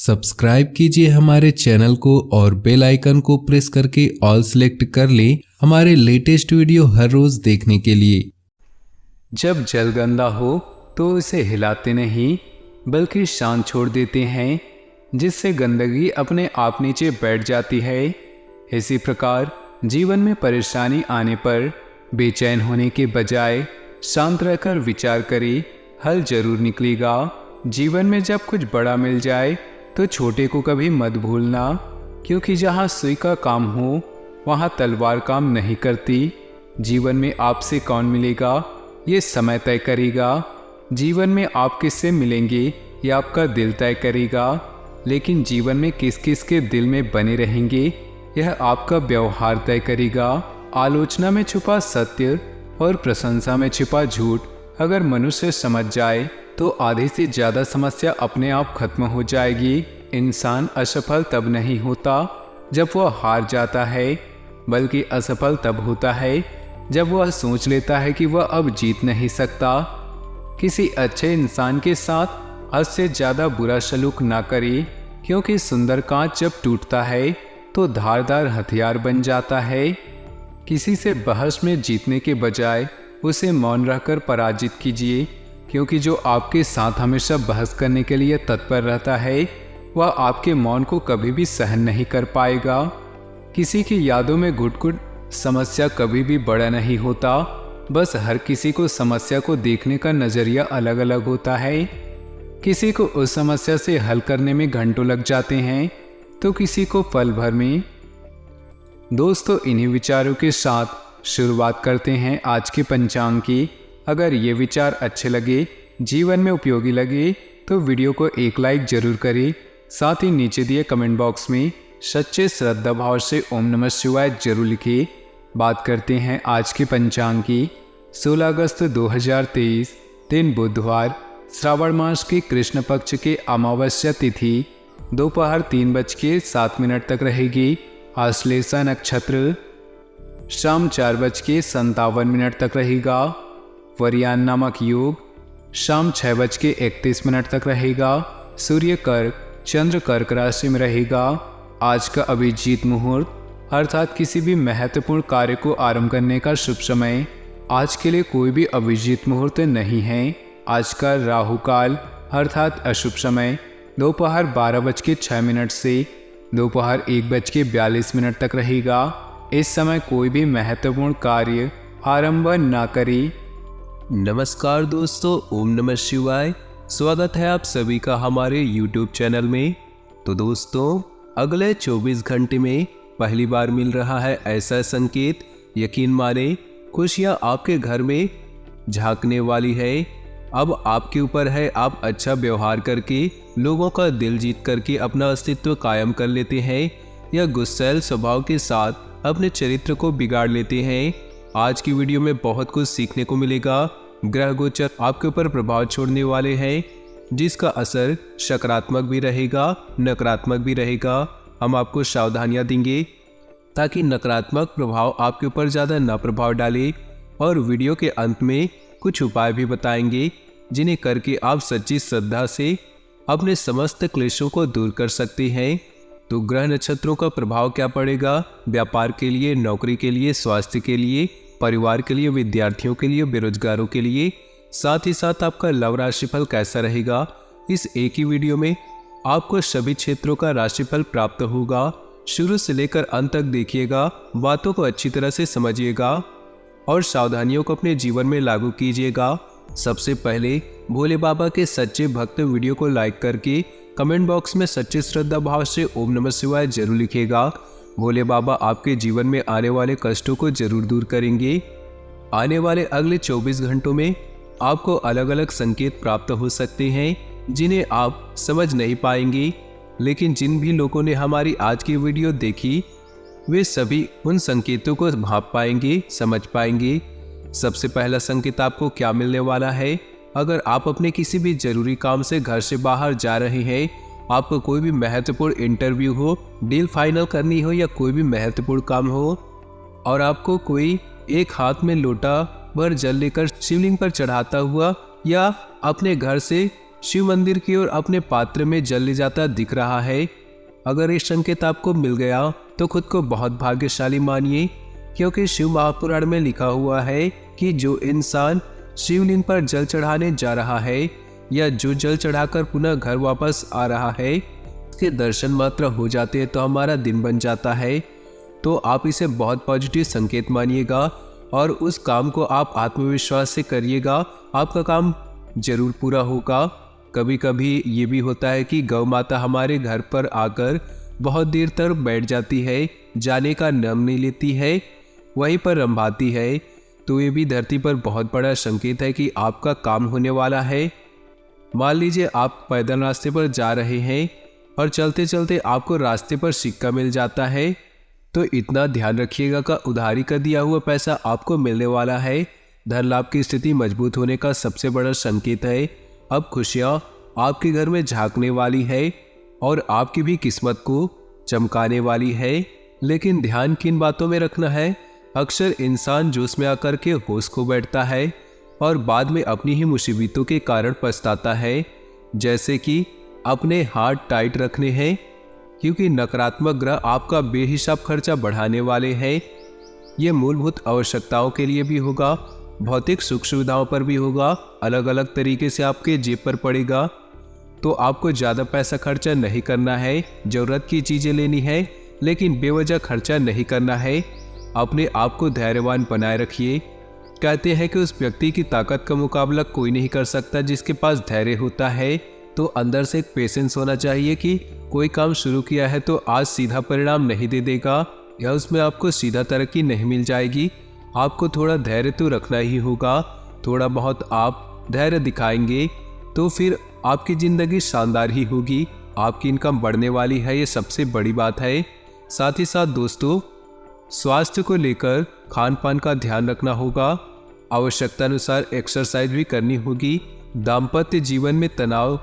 Subscribe कीजिए हमारे channel को और बेल आइकन को प्रेस करके ऑल सेलेक्ट कर लें हमारे लेटेस्ट वीडियो हर रोज देखने के लिए। जब जल गंदा हो तो उसे हिलाते नहीं बल्कि शांत छोड़ देते हैं, जिससे गंदगी अपने आप नीचे बैठ जाती है। इसी प्रकार जीवन में परेशानी आने पर बेचैन होने के बजाय शांत रहकर विचार करें, हल जरूर निकलेगा। जीवन में जब कुछ बड़ा मिल जाए तो छोटे को कभी मत भूलना, क्योंकि जहाँ सुई का काम हो वहाँ तलवार काम नहीं करती। जीवन में आपसे कौन मिलेगा ये समय तय करेगा। जीवन में आप किससे मिलेंगे ये आपका दिल तय करेगा, लेकिन जीवन में किस किस के दिल में बने रहेंगे यह आपका व्यवहार तय करेगा। आलोचना में छुपा सत्य और प्रशंसा में छिपा झूठ अगर मनुष्य समझ जाए तो आधे से ज़्यादा समस्या अपने आप खत्म हो जाएगी। इंसान असफल तब नहीं होता जब वह हार जाता है, बल्कि असफल तब होता है जब वह सोच लेता है कि वह अब जीत नहीं सकता। किसी अच्छे इंसान के साथ हद से ज़्यादा बुरा सलूक ना करे, क्योंकि सुंदर कांच जब टूटता है तो धारदार हथियार बन जाता है। किसी से बहस में जीतने के बजाय उसे मौन रहकर पराजित कीजिए, क्योंकि जो आपके साथ हमेशा बहस करने के लिए तत्पर रहता है वह आपके मौन को कभी भी सहन नहीं कर पाएगा। किसी की यादों में घुट-घुट समस्या कभी भी बड़ा नहीं होता, बस हर किसी को समस्या को देखने का नज़रिया अलग अलग होता है। किसी को उस समस्या से हल करने में घंटों लग जाते हैं तो किसी को पल भर में। दोस्तों, इन्हीं विचारों के साथ शुरुआत करते हैं आज के पंचांग की। अगर ये विचार अच्छे लगे, जीवन में उपयोगी लगे तो वीडियो को एक लाइक जरूर करें। साथ ही नीचे दिए कमेंट बॉक्स में सच्चे श्रद्धा भाव से ओम नमः शिवाय जरूर लिखिए। बात करते हैं आज के पंचांग की। 16 अगस्त 2023 दिन बुधवार, श्रावण मास के कृष्ण पक्ष के अमावस्या तिथि दोपहर 3:07 तक रहेगी। आश्लेषा नक्षत्र शाम 4:57 तक रहेगा। वरियान नामक योग शाम 6:31 तक रहेगा। सूर्य कर्क चंद्र कर्क राशि में रहेगा। आज का अभिजीत मुहूर्त अर्थात किसी भी महत्वपूर्ण कार्य को आरंभ करने का शुभ समय। आज के लिए कोई भी अभिजीत मुहूर्त नहीं है। आज का राहु काल अर्थात अशुभ समय दोपहर 12:06 से दोपहर 1:42 तक रहेगा। इस समय कोई भी महत्वपूर्ण कार्य आरंभ न करें। नमस्कार दोस्तों, ओम नमः शिवाय। स्वागत है आप सभी का हमारे YouTube चैनल में। तो दोस्तों, अगले 24 घंटे में पहली बार मिल रहा है ऐसा संकेत, यकीन माने खुशियाँ आपके घर में झांकने वाली है। अब आपके ऊपर है, आप अच्छा व्यवहार करके लोगों का दिल जीत करके अपना अस्तित्व कायम कर लेते हैं या गुस्सैल स्वभाव के साथ अपने चरित्र को बिगाड़ लेते हैं। आज की वीडियो में बहुत कुछ सीखने को मिलेगा। ग्रह गोचर आपके ऊपर प्रभाव छोड़ने वाले हैं, जिसका असर सकारात्मक भी रहेगा, नकारात्मक भी रहेगा। हम आपको सावधानियां देंगे ताकि नकारात्मक प्रभाव आपके ऊपर ज़्यादा न प्रभाव डाले, और वीडियो के अंत में कुछ उपाय भी बताएंगे जिन्हें करके आप सच्ची श्रद्धा से अपने समस्त क्लेशों को दूर कर सकते हैं। तो ग्रह नक्षत्रों का प्रभाव क्या पड़ेगा व्यापार के लिए, नौकरी के लिए, स्वास्थ्य के लिए, परिवार के लिए, विद्यार्थियों के लिए, बेरोजगारों के लिए, साथ ही साथ आपका लव राशिफल कैसा रहेगा, इस एक ही वीडियो में आपको सभी क्षेत्रों का राशिफल प्राप्त होगा। शुरू से लेकर अंत तक देखिएगा, बातों को अच्छी तरह से समझिएगा और सावधानियों को अपने जीवन में लागू कीजिएगा। सबसे पहले भोले बाबा के सच्चे भक्त वीडियो को लाइक करके कमेंट बॉक्स में सच्चे श्रद्धा भाव से ओम नमः शिवाय जरूर लिखिएगा। भोले बाबा आपके जीवन में आने वाले कष्टों को जरूर दूर करेंगे। आने वाले अगले 24 घंटों में आपको अलग अलग संकेत प्राप्त हो सकते हैं जिन्हें आप समझ नहीं पाएंगे, लेकिन जिन भी लोगों ने हमारी आज की वीडियो देखी वे सभी उन संकेतों को भांप पाएंगे, समझ पाएंगे। सबसे पहला संकेत आपको क्या मिलने वाला है। अगर आप अपने किसी भी जरूरी काम से घर से बाहर जा रहे हैं, आपको कोई भी महत्वपूर्ण इंटरव्यू हो, डील फाइनल करनी हो या कोई भी महत्वपूर्ण काम हो, और आपको कोई एक हाथ में लोटा भर जल लेकर शिवलिंग पर चढ़ाता हुआ या अपने घर से शिव मंदिर की ओर अपने पात्र में जल ले जाता दिख रहा है। अगर ये संकेत आपको मिल गया तो खुद को बहुत भाग्यशाली मानिए, क्योंकि शिव महापुराण में लिखा हुआ है कि जो इंसान शिवलिंग पर जल चढ़ाने जा रहा है या जो जल चढ़ाकर पुनः घर वापस आ रहा है, उसके दर्शन मात्र हो जाते हैं तो हमारा दिन बन जाता है। तो आप इसे बहुत पॉजिटिव संकेत मानिएगा और उस काम को आप आत्मविश्वास से करिएगा, आपका काम जरूर पूरा होगा। कभी कभी ये भी होता है कि गौ माता हमारे घर पर आकर बहुत देर तक बैठ जाती है, जाने का नाम नहीं लेती है, वहीं पर रंभाती है। तो ये भी धरती पर बहुत बड़ा संकेत है कि आपका काम होने वाला है। मान लीजिए आप पैदल रास्ते पर जा रहे हैं और चलते चलते आपको रास्ते पर सिक्का मिल जाता है, तो इतना ध्यान रखिएगा कि उधारी का दिया हुआ पैसा आपको मिलने वाला है। धन लाभ की स्थिति मजबूत होने का सबसे बड़ा संकेत है। अब खुशियाँ आपके घर में झांकने वाली है और आपकी भी किस्मत को चमकाने वाली है। लेकिन ध्यान किन बातों में रखना है? अक्सर इंसान जोश में आकर के होश खो बैठता है और बाद में अपनी ही मुसीबतों के कारण पछताता है। जैसे कि अपने हाथ टाइट रखने हैं, क्योंकि नकारात्मक ग्रह आपका बेहिसाब खर्चा बढ़ाने वाले हैं। ये मूलभूत आवश्यकताओं के लिए भी होगा, भौतिक सुख सुविधाओं पर भी होगा, अलग अलग तरीके से आपके जेब पर पड़ेगा। तो आपको ज़्यादा पैसा खर्चा नहीं करना है, ज़रूरत की चीज़ें लेनी है, लेकिन बेवजह खर्चा नहीं करना है। अपने आप को धैर्यवान बनाए रखिए। कहते हैं कि उस व्यक्ति की ताकत का मुकाबला कोई नहीं कर सकता जिसके पास धैर्य होता है। तो अंदर से एक पेशेंस होना चाहिए कि कोई काम शुरू किया है तो आज सीधा परिणाम नहीं दे देगा या उसमें आपको सीधा तरक्की नहीं मिल जाएगी। आपको थोड़ा धैर्य तो रखना ही होगा। थोड़ा बहुत आप धैर्य दिखाएंगे तो फिर आपकी ज़िंदगी शानदार ही होगी। आपकी इनकम बढ़ने वाली है, ये सबसे बड़ी बात है। साथ ही साथ दोस्तों, स्वास्थ्य को लेकर खान पान का ध्यान रखना होगा। आवश्यकता अनुसार एक्सरसाइज भी करनी होगी। दाम्पत्य जीवन में तनाव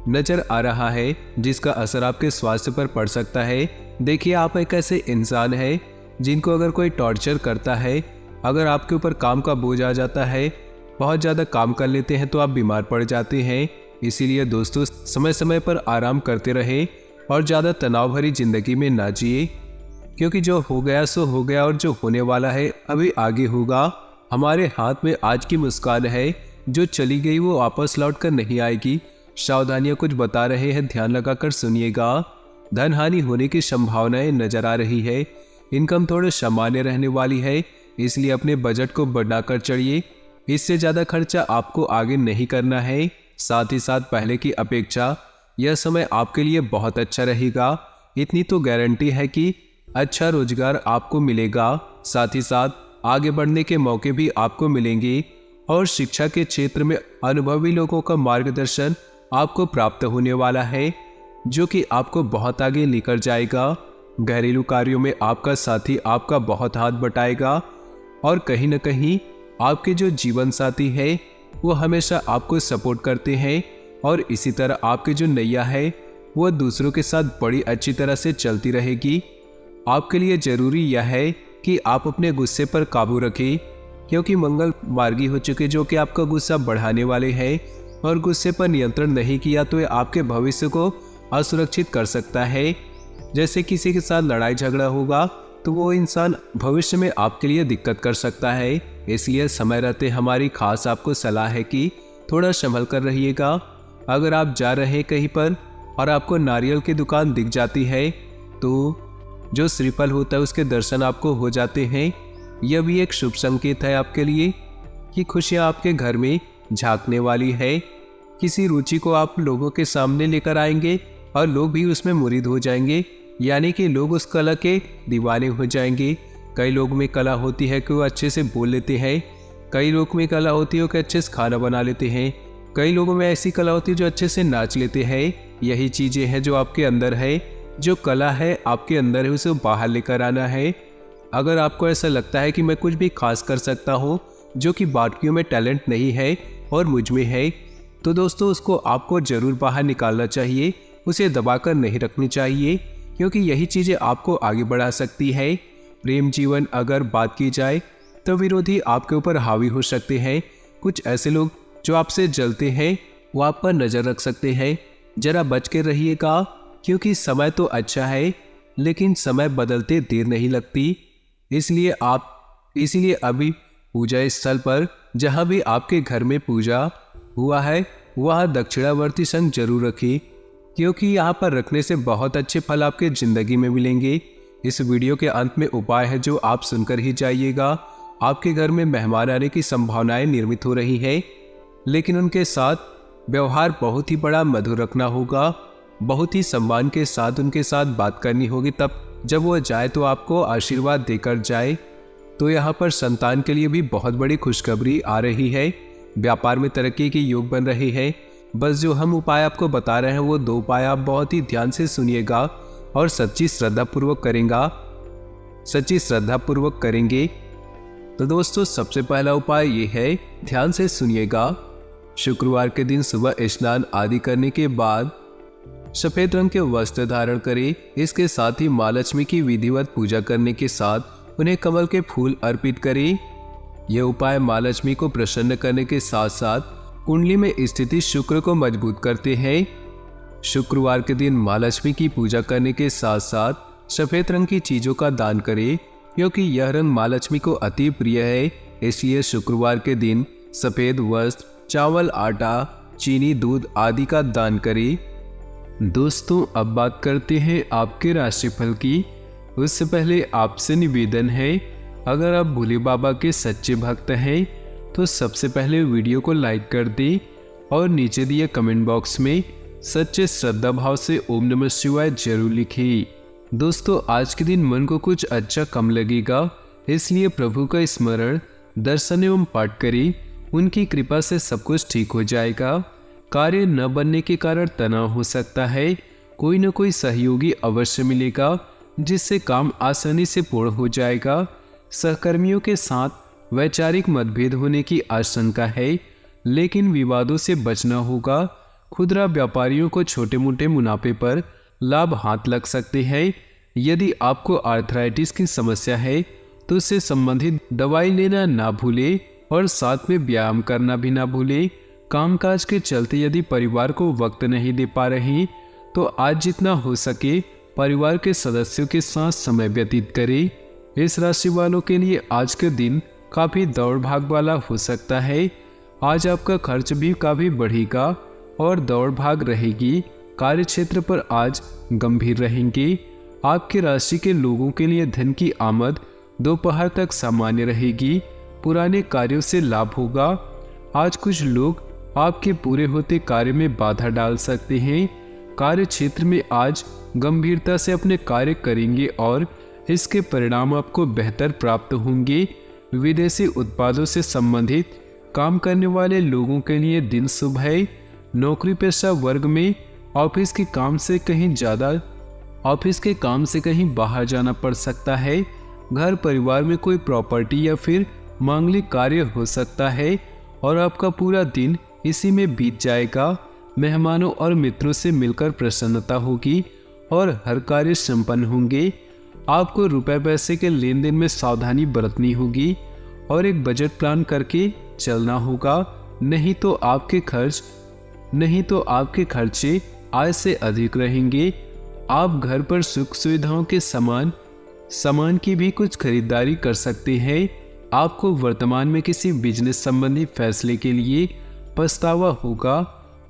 नजर आ रहा है जिसका असर आपके स्वास्थ्य पर पड़ सकता है। देखिए, आप एक ऐसे इंसान हैं जिनको अगर कोई टॉर्चर करता है, अगर आपके ऊपर काम का बोझ आ जाता है, बहुत ज़्यादा काम कर लेते हैं तो आप बीमार पड़ जाते हैं। इसीलिए दोस्तों, समय समय पर आराम करते रहें और ज़्यादा तनाव भरी जिंदगी में ना जिए, क्योंकि जो हो गया सो हो गया और जो होने वाला है अभी आगे होगा। हमारे हाथ में आज की मुस्कान है, जो चली गई वो वापस लौट कर नहीं आएगी। सावधानियां कुछ बता रहे हैं, ध्यान लगाकर सुनिएगा। धन हानि होने की संभावनाएं नजर आ रही है। इनकम थोड़े सामान्य रहने वाली है, इसलिए अपने बजट को बनाकर चढ़िए। इससे ज़्यादा खर्चा आपको आगे नहीं करना है। साथ ही साथ पहले की अपेक्षा यह समय आपके लिए बहुत अच्छा रहेगा। इतनी तो गारंटी है कि अच्छा रोजगार आपको मिलेगा। साथ ही साथ आगे बढ़ने के मौके भी आपको मिलेंगे और शिक्षा के क्षेत्र में अनुभवी लोगों का मार्गदर्शन आपको प्राप्त होने वाला है, जो कि आपको बहुत आगे लेकर जाएगा। घरेलू कार्यों में आपका साथी आपका बहुत हाथ बटाएगा और कहीं न कहीं आपके जो जीवन साथी है वो हमेशा आपको सपोर्ट करते हैं और इसी तरह आपकी जो नैया है वो दूसरों के साथ बड़ी अच्छी तरह से चलती रहेगी। आपके लिए ज़रूरी यह है कि आप अपने गुस्से पर काबू रखें, क्योंकि मंगल मार्गी हो चुके जो कि आपका गुस्सा बढ़ाने वाले हैं और गुस्से पर नियंत्रण नहीं किया तो ये आपके भविष्य को असुरक्षित कर सकता है। जैसे किसी के साथ लड़ाई झगड़ा होगा तो वो इंसान भविष्य में आपके लिए दिक्कत कर सकता है। इसलिए समय रहते हमारी खास आपको सलाह है कि थोड़ा संभल कर रहिएगा। अगर आप जा रहे हैं कहीं पर और आपको नारियल की दुकान दिख जाती है तो जो श्रीफल होता है उसके दर्शन आपको हो जाते हैं। यह भी एक शुभ संकेत है आपके लिए कि खुशियाँ आपके घर में झांकने वाली है। किसी रुचि को आप लोगों के सामने लेकर आएंगे और लोग भी उसमें मुरीद हो जाएंगे, यानी कि लोग उस कला के दीवाने हो जाएंगे। कई लोग में कला होती है कि वो अच्छे से बोल लेते हैं, कई लोग में कला होती है कि अच्छे से खाना बना लेते हैं, कई लोगों में ऐसी कला होती है जो अच्छे से नाच लेते हैं। यही चीज़ें हैं जो आपके अंदर है, जो कला है आपके अंदर है, उसे बाहर लेकर आना है। अगर आपको ऐसा लगता है कि मैं कुछ भी खास कर सकता हूँ जो कि बाकियों में टैलेंट नहीं है और मुझ में है, तो दोस्तों उसको आपको ज़रूर बाहर निकालना चाहिए, उसे दबाकर नहीं रखनी चाहिए, क्योंकि यही चीज़ें आपको आगे बढ़ा सकती है। प्रेम जीवन अगर बात की जाए तो विरोधी आपके ऊपर हावी हो सकते हैं। कुछ ऐसे लोग जो आपसे जलते हैं वो आप पर नज़र रख सकते हैं। जरा बच के रहिएगा, क्योंकि समय तो अच्छा है लेकिन समय बदलते देर नहीं लगती। इसलिए अभी पूजा स्थल पर जहाँ भी आपके घर में पूजा हुआ है वहाँ दक्षिणावर्ती शंख जरूर रखिए, क्योंकि यहाँ पर रखने से बहुत अच्छे फल आपके जिंदगी में मिलेंगे। इस वीडियो के अंत में उपाय है जो आप सुनकर ही जाइएगा। आपके घर में मेहमान आने की संभावनाएं निर्मित हो रही हैं, लेकिन उनके साथ व्यवहार बहुत ही बड़ा मधुर रखना होगा। बहुत ही सम्मान के साथ उनके साथ बात करनी होगी, तब जब वो जाए तो आपको आशीर्वाद देकर जाए। तो यहाँ पर संतान के लिए भी बहुत बड़ी खुशखबरी आ रही है। व्यापार में तरक्की की योग बन रही है। बस जो हम उपाय आपको बता रहे हैं वो 2 उपाय आप बहुत ही ध्यान से सुनिएगा और सच्ची श्रद्धापूर्वक करेंगे। तो दोस्तों, सबसे पहला उपाय ये है, ध्यान से सुनिएगा। शुक्रवार के दिन सुबह स्नान आदि करने के बाद सफेद रंग के वस्त्र धारण करें। इसके साथ ही माँ लक्ष्मी की विधिवत पूजा करने के साथ उन्हें कमल के फूल अर्पित करें। यह उपाय माँ लक्ष्मी को प्रसन्न करने के साथ साथ कुंडली में स्थिति शुक्र को मजबूत करते हैं। शुक्रवार के दिन माँ लक्ष्मी की पूजा करने के साथ साथ सफेद रंग की चीजों का दान करें, क्योंकि यह रंग माँ लक्ष्मी को अति प्रिय है। इसलिए शुक्रवार के दिन सफेद वस्त्र, चावल, आटा, चीनी, दूध आदि का दान करें। दोस्तों, अब बात करते हैं आपके राशिफल की। उससे पहले आपसे निवेदन है, अगर आप भोले बाबा के सच्चे भक्त हैं तो सबसे पहले वीडियो को लाइक कर दें और नीचे दिए कमेंट बॉक्स में सच्चे श्रद्धा भाव से ओम नमः शिवाय जरूर लिखिए। दोस्तों, आज के दिन मन को कुछ अच्छा कम लगेगा, इसलिए प्रभु का स्मरण, दर्शन एवं पाठ करें। उनकी कृपा से सब कुछ ठीक हो जाएगा। कार्य न बनने के कारण तनाव हो सकता है। कोई न कोई सहयोगी अवश्य मिलेगा, जिससे काम आसानी से पूर्ण हो जाएगा। सहकर्मियों के साथ वैचारिक मतभेद होने की आशंका है, लेकिन विवादों से बचना होगा। खुदरा व्यापारियों को छोटे मोटे मुनाफे पर लाभ हाथ लग सकते हैं। यदि आपको आर्थराइटिस की समस्या है तो उससे संबंधित दवाई लेना ना भूलें और साथ में व्यायाम करना भी ना भूलें। कामकाज के चलते यदि परिवार को वक्त नहीं दे पा रही तो आज जितना हो सके परिवार के सदस्यों के साथ समय व्यतीत करें। इस राशि वालों के लिए आज के दिन काफ़ी दौड़ भाग वाला हो सकता है। आज आपका खर्च भी काफ़ी बढ़ेगा और दौड़ भाग रहेगी। कार्य क्षेत्र पर आज गंभीर रहेंगे। आपके राशि के लोगों के लिए धन की आमद दोपहर तक सामान्य रहेगी। पुराने कार्यों से लाभ होगा। आज कुछ लोग आपके पूरे होते कार्य में बाधा डाल सकते हैं। कार्य क्षेत्र में आज गंभीरता से अपने कार्य करेंगे और इसके परिणाम आपको बेहतर प्राप्त होंगे। विदेशी उत्पादों से संबंधित काम करने वाले लोगों के लिए दिन शुभ है। नौकरी पेशा वर्ग में ऑफिस के काम से कहीं बाहर जाना पड़ सकता है। घर परिवार में कोई प्रॉपर्टी या फिर मांगलिक कार्य हो सकता है और आपका पूरा दिन इसी में बीत जाएगा। मेहमानों और मित्रों से मिलकर प्रसन्नता होगी और हर कार्य संपन्न होंगे। आपको रुपए पैसे के लेन देन में सावधानी बरतनी होगी और एक बजट प्लान करके चलना होगा, नहीं तो आपके खर्चे आय से अधिक रहेंगे। आप घर पर सुख सुविधाओं के सामान की भी कुछ खरीदारी कर सकते हैं। आपको वर्तमान में किसी बिजनेस संबंधी फैसले के लिए पछतावा होगा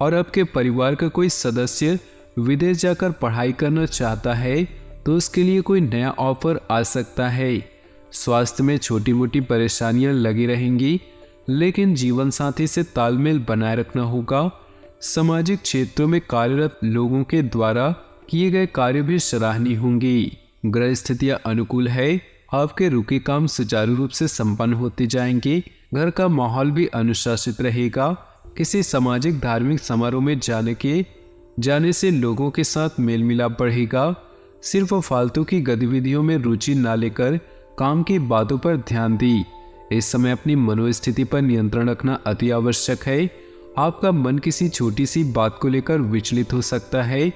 और आपके परिवार का कोई सदस्य विदेश जाकर पढ़ाई करना चाहता है तो उसके लिए कोई नया ऑफर आ सकता है। स्वास्थ्य में छोटी मोटी परेशानियां लगी रहेंगी, लेकिन जीवन साथी से तालमेल बनाए रखना होगा। सामाजिक क्षेत्रों में कार्यरत लोगों के द्वारा किए गए कार्य भी सराहनीय होंगे। ग्रह स्थितियां अनुकूल है। आपके रुके काम सुचारू रूप से संपन्न होते जाएंगे। घर का माहौल भी अनुशासित रहेगा। किसी सामाजिक धार्मिक समारोह में जाने से लोगों के साथ मेल मिलाप बढ़ेगा। सिर्फ फालतू की गतिविधियों में रुचि ना लेकर काम की बातों पर ध्यान दी। इस समय अपनी मनोस्थिति पर नियंत्रण रखना अति आवश्यक है। आपका मन किसी छोटी सी बात को लेकर विचलित हो सकता है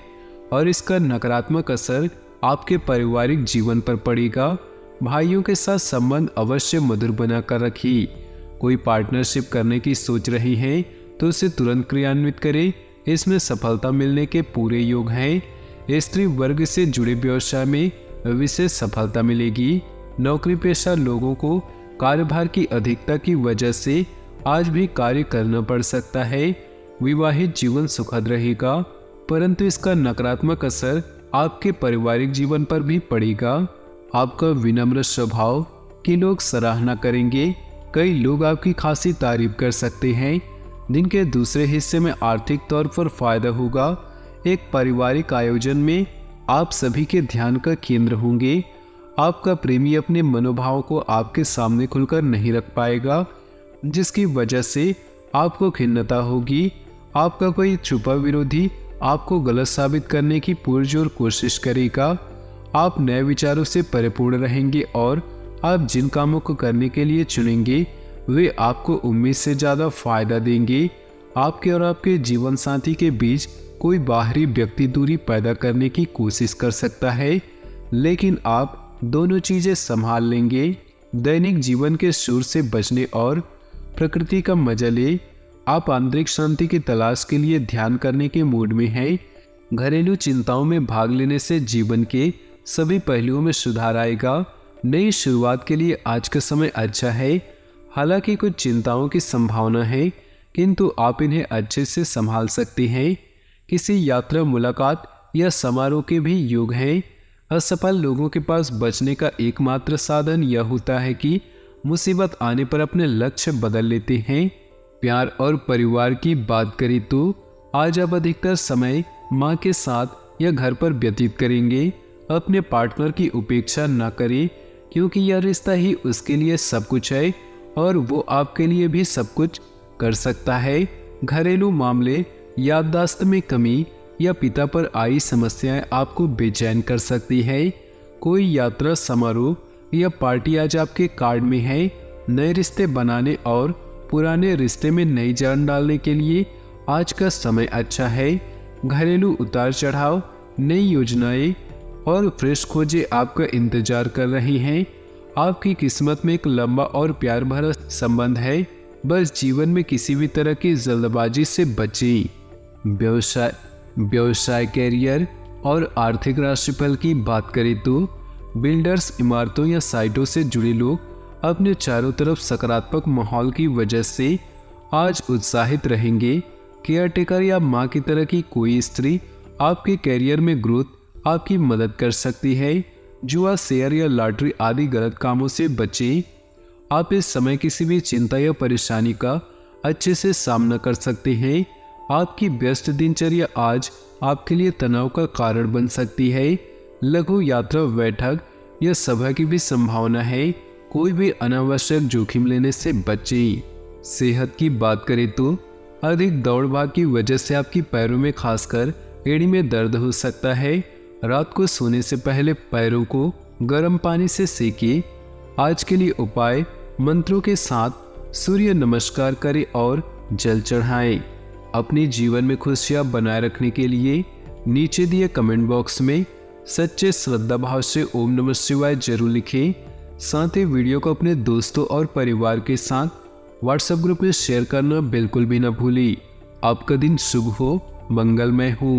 और इसका नकारात्मक असर आपके पारिवारिक जीवन पर पड़ेगा। भाइयों के साथ संबंध अवश्य मधुर बनाकर रखिए। कोई पार्टनरशिप करने की सोच रही है तो उसे तुरंत क्रियान्वित करें। इसमें सफलता मिलने के पूरे योग हैं। स्त्री वर्ग से जुड़े व्यवसाय में विशेष सफलता मिलेगी। नौकरी पेशा लोगों को कार्यभार की अधिकता की वजह से आज भी कार्य करना पड़ सकता है। विवाहित जीवन सुखद रहेगा, परंतु इसका नकारात्मक असर आपके पारिवारिक जीवन पर भी पड़ेगा। आपका विनम्र स्वभाव की लोग सराहना करेंगे। कई लोग आपकी खासी तारीफ कर सकते हैं। दिन के दूसरे हिस्से में आर्थिक तौर पर फायदा होगा। एक पारिवारिक आयोजन में आप सभी के ध्यान का केंद्र होंगे। आपका प्रेमी अपने मनोभाव को आपके सामने खुलकर नहीं रख पाएगा, जिसकी वजह से आपको खिन्नता होगी। आपका कोई छुपा विरोधी आपको गलत साबित करने की पुरजोर कोशिश करेगा। आप नए विचारों से परिपूर्ण रहेंगे और आप जिन कामों को करने के लिए चुनेंगे वे आपको उम्मीद से ज़्यादा फायदा देंगे। आपके और आपके जीवन साथी के बीच कोई बाहरी व्यक्ति दूरी पैदा करने की कोशिश कर सकता है, लेकिन आप दोनों चीज़ें संभाल लेंगे। दैनिक जीवन के शोर से बचने और प्रकृति का मजा ले आप आंतरिक शांति की तलाश के लिए ध्यान करने के मूड में हैं। घरेलू चिंताओं में भाग लेने से जीवन के सभी पहलुओं में सुधार आएगा। नई शुरुआत के लिए आज का समय अच्छा है। हालांकि कुछ चिंताओं की संभावना है, किंतु आप इन्हें अच्छे से संभाल सकते हैं। किसी यात्रा, मुलाकात या समारोह के भी योग हैं। असफल लोगों के पास बचने का एकमात्र साधन यह होता है कि मुसीबत आने पर अपने लक्ष्य बदल लेते हैं। प्यार और परिवार की बात करें तो आज आप अधिकतर समय माँ के साथ या घर पर व्यतीत करेंगे। अपने पार्टनर की उपेक्षा न करें, क्योंकि यह रिश्ता ही उसके लिए सब कुछ है और वो आपके लिए भी सब कुछ कर सकता है। घरेलू मामले, याददाश्त में कमी या पिता पर आई समस्याएं आपको बेचैन कर सकती है। कोई यात्रा, समारोह या पार्टी आज आपके कार्ड में है। नए रिश्ते बनाने और पुराने रिश्ते में नई जान डालने के लिए आज का समय अच्छा है। घरेलू उतार चढ़ाव, नई योजनाएं और फ्रेश खोजें आपका इंतजार कर रही हैं। आपकी किस्मत में एक लंबा और प्यार भरा संबंध है। बस जीवन में किसी भी तरह की जल्दबाजी से बचें। व्यवसाय, कैरियर और आर्थिक राशिफल की बात करें तो बिल्डर्स, इमारतों या साइटों से जुड़े लोग अपने चारों तरफ सकारात्मक माहौल की वजह से आज उत्साहित रहेंगे। केयरटेकर या माँ की तरह की कोई स्त्री आपके कैरियर में ग्रोथ आपकी मदद कर सकती है। जुआ, शेयर या लॉटरी आदि गलत कामों से बचें। आप इस समय किसी भी चिंता या परेशानी का अच्छे से सामना कर सकते हैं। आपकी व्यस्त दिनचर्या आज आपके लिए तनाव का कारण बन सकती है। लघु यात्रा, बैठक या सभा की भी संभावना है। कोई भी अनावश्यक जोखिम लेने से बचें। सेहत की बात करें तो अधिक दौड़ भाग की वजह से आपकी पैरों में, खासकर एड़ी में दर्द हो सकता है। रात को सोने से पहले पैरों को गर्म पानी से सेकें। आज के लिए उपाय, मंत्रों के साथ सूर्य नमस्कार करें और जल चढ़ाएं। अपने जीवन में खुशियां बनाए रखने के लिए नीचे दिए कमेंट बॉक्स में सच्चे श्रद्धा भाव से ओम नमः शिवाय जरूर लिखें। साथ ही वीडियो को अपने दोस्तों और परिवार के साथ व्हाट्सएप ग्रुप में शेयर करना बिल्कुल भी न भूलें। आपका दिन शुभ हो, मंगलमय हो।